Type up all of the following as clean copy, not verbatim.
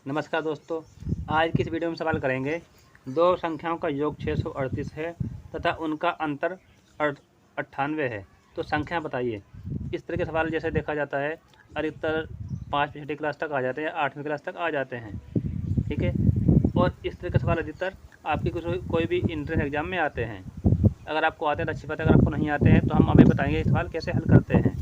नमस्कार दोस्तों, आज की इस वीडियो में सवाल करेंगे। दो संख्याओं का योग 638 है तथा उनका अंतर 98 है, तो संख्या बताइए। इस तरह के सवाल जैसे देखा जाता है अधिकतर 5वीं क्लास तक आ जाते हैं या 8वीं क्लास तक आ जाते हैं, ठीक है। और इस तरह के सवाल अधिकतर आपकी कोई भी एंट्रेंस एग्जाम में आते हैं। अगर आपको आते हैं तो अच्छी बात है, अगर आपको नहीं आते हैं तो हम अभी बताएंगे सवाल कैसे हल करते हैं।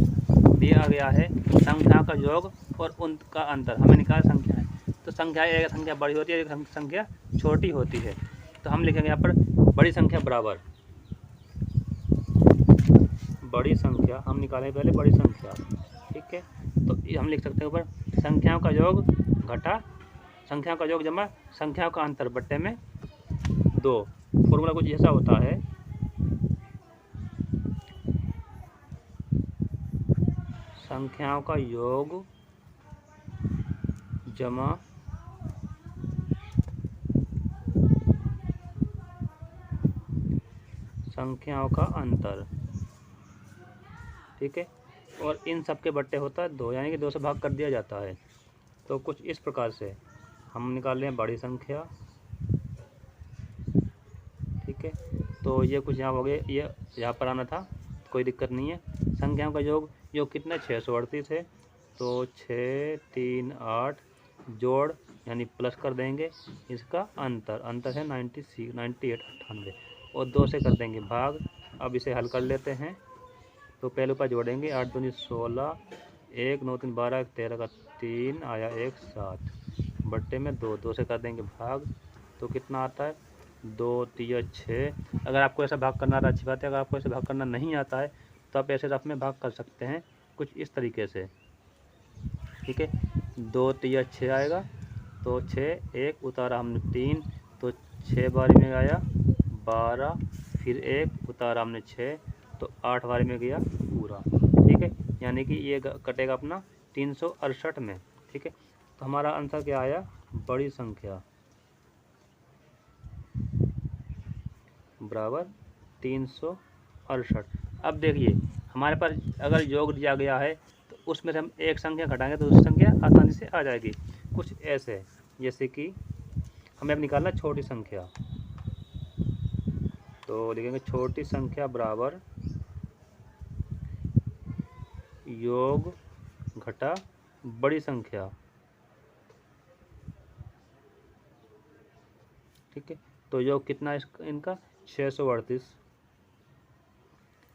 दिया गया है संख्या का योग और उनका अंतर, हमें निकाल संख्या है। तो संख्या एक संख्या बड़ी होती है, एक संख्या छोटी होती है। तो हम लिखेंगे यहाँ पर बड़ी संख्या बराबर बड़ी संख्या, हम निकालेंगे पहले बड़ी संख्या, ठीक है। तो हम लिख सकते हैं ऊपर संख्याओं का योग घटा संख्याओं का योग जमा संख्याओं का अंतर बट्टे में 2। फॉर्मूला कुछ ऐसा होता है, संख्याओं का योग जमा संख्याओं का अंतर, ठीक है। और इन सब के बट्टे होता है 2, यानी कि 2 से भाग कर दिया जाता है। तो कुछ इस प्रकार से हम निकाल रहे हैं बड़ी संख्या, ठीक है। तो ये कुछ यहाँ हो गए, ये यहाँ पर आना था, कोई दिक्कत नहीं है। संख्याओं का योग कितना 638 है, तो 6 3 8 जोड़ यानी प्लस कर देंगे। इसका अंतर है 98 और 2 से कर देंगे भाग। अब इसे हल कर लेते हैं। तो पहले ऊपर जोड़ेंगे 8 दूनी 16, 1 9 3 12 13 का 3 आया 1 7 बट्टे में 2, 2 से कर देंगे भाग। तो कितना आता है 2 3 6। अगर आपको ऐसा भाग करना आता अच्छी बात है, अगर आपको ऐसे भाग करना नहीं आता है तो आप ऐसे रफ में भाग कर सकते हैं कुछ इस तरीके से, ठीक है। 2 3 6 आएगा, तो 6 1 उतारा हमने 3, तो 6 बारी में आया 12, फिर 1 उतारा हमने 6, तो 8 बारी में गया पूरा, ठीक है। यानी कि ये कटेगा अपना 368 में, ठीक है। तो हमारा आंसर क्या आया, बड़ी संख्या बराबर 368। अब देखिए हमारे पास अगर योग दिया गया है तो उसमें से हम एक संख्या घटाएंगे तो दूसरी संख्या आसानी से आ जाएगी। कुछ ऐसे जैसे कि हमें अब निकालना छोटी संख्या, तो लिखेंगे छोटी संख्या बराबर योग घटा बड़ी संख्या, ठीक है। तो योग कितना इनका 638,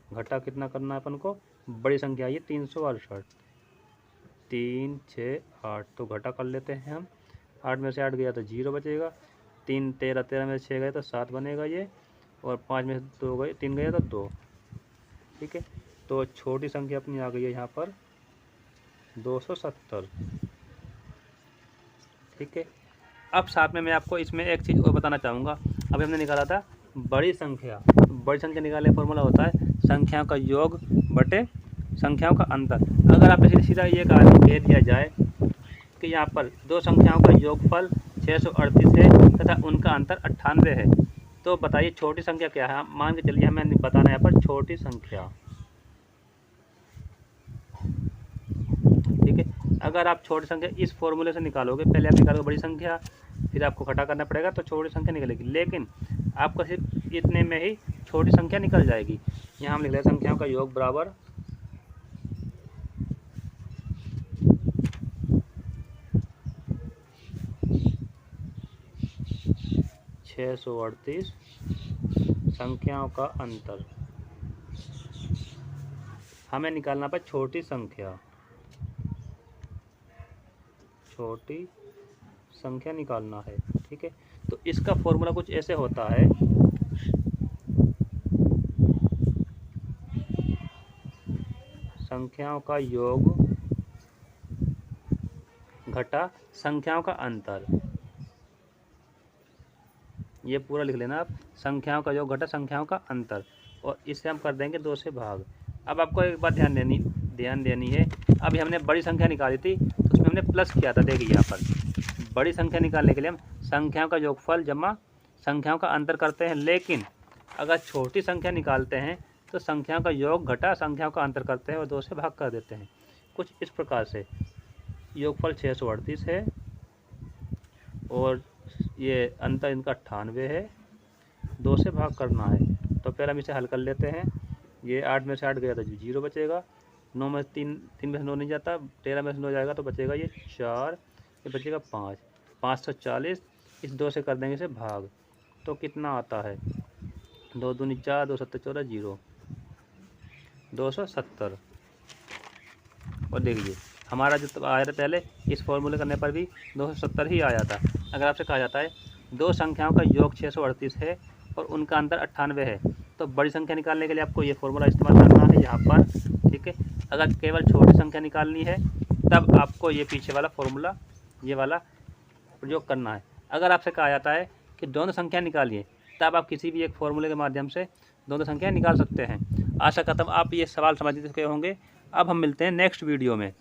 घटा कितना करना है अपन को, बड़ी संख्या ये 368, 3 6 8, तो घटा कर लेते हैं हम। 8 में से 8 गया तो 0 बचेगा, 3 13, 13 में से 6 गए तो 7 बनेगा ये, और 5 में से 2 गए 3 गया तो 2, ठीक है। तो छोटी संख्या अपनी आ गई है यहाँ पर 270, ठीक है। अब साथ में मैं आपको इसमें एक चीज़ और बताना चाहूँगा। अभी हमने निकाला था बड़ी संख्या, बड़ी संख्या निकालने फॉर्मूला होता है संख्याओं का योग बटे संख्याओं का अंतर। अगर आप इसे सीधा ये कह दिया जाए कि यहाँ पर दो संख्याओं का योगफल 638 है तथा उनका अंतर 98 है, तो बताइए छोटी संख्या क्या है। मान के चलिए हमें बताना है यहाँ पर छोटी संख्या, ठीक है। अगर आप छोटी संख्या इस फॉर्मूले से निकालोगे, पहले आप निकालोगे बड़ी संख्या, फिर आपको घटा करना पड़ेगा तो छोटी संख्या निकलेगी, लेकिन आपको सिर्फ इतने में ही छोटी संख्या निकल जाएगी। यहाँ हम लिख रहे हैं संख्याओं का योग बराबर 638 संख्याओं का अंतर। हमें निकालना पर छोटी संख्या निकालना है, ठीक है। तो इसका फॉर्मूला कुछ ऐसे होता है, संख्याओं का योग घटा संख्याओं का अंतर। ये पूरा लिख लेना आप, संख्याओं का योग घटा संख्याओं का अंतर, और इससे हम कर देंगे 2 से भाग। अब आपको एक बात ध्यान देनी है। अभी हमने बड़ी संख्या निकाली थी तो उसमें हमने प्लस किया था। देखिए यहाँ पर बड़ी संख्या निकालने के लिए हम संख्याओं का योगफल जमा संख्याओं का अंतर करते हैं, लेकिन अगर छोटी संख्या निकालते हैं तो संख्याओं का योग घटा संख्याओं का अंतर करते हैं और 2 से भाग कर देते हैं। कुछ इस प्रकार से योगफल 638 है और ये अंतर इनका 98 है, 2 से भाग करना है। तो पहले हम इसे हल कर लेते हैं। ये 8 में से 8 गया तो 0 बचेगा, 9 में 3 में से 9 नहीं जाता, 13 में से 9 जाएगा तो बचेगा ये 4, ये बचेगा 5, 540। इस 2 से कर देंगे इसे भाग, तो कितना आता है, 2 दूनी 4, 2 सत्तर 14, 0, 270। और देखिए हमारा जो आया था पहले इस फॉर्मूले करने पर भी 270 ही आया था। अगर आपसे कहा जाता है दो संख्याओं का योग 638 है और उनका अंतर 98 है, तो बड़ी संख्या निकालने के लिए आपको ये फॉर्मूला इस्तेमाल करना है यहाँ पर, ठीक है। अगर केवल छोटी संख्या निकालनी है तब आपको ये पीछे वाला फॉर्मूला, ये वाला प्रयोग करना है। अगर आपसे कहा जाता है कि दोनों संख्या निकालिए, तब आप किसी भी एक फॉर्मूले के माध्यम से दोनों संख्या निकाल सकते हैं। आशा करता हूँ आप ये सवाल समझ चुके होंगे। अब हम मिलते हैं नेक्स्ट वीडियो में।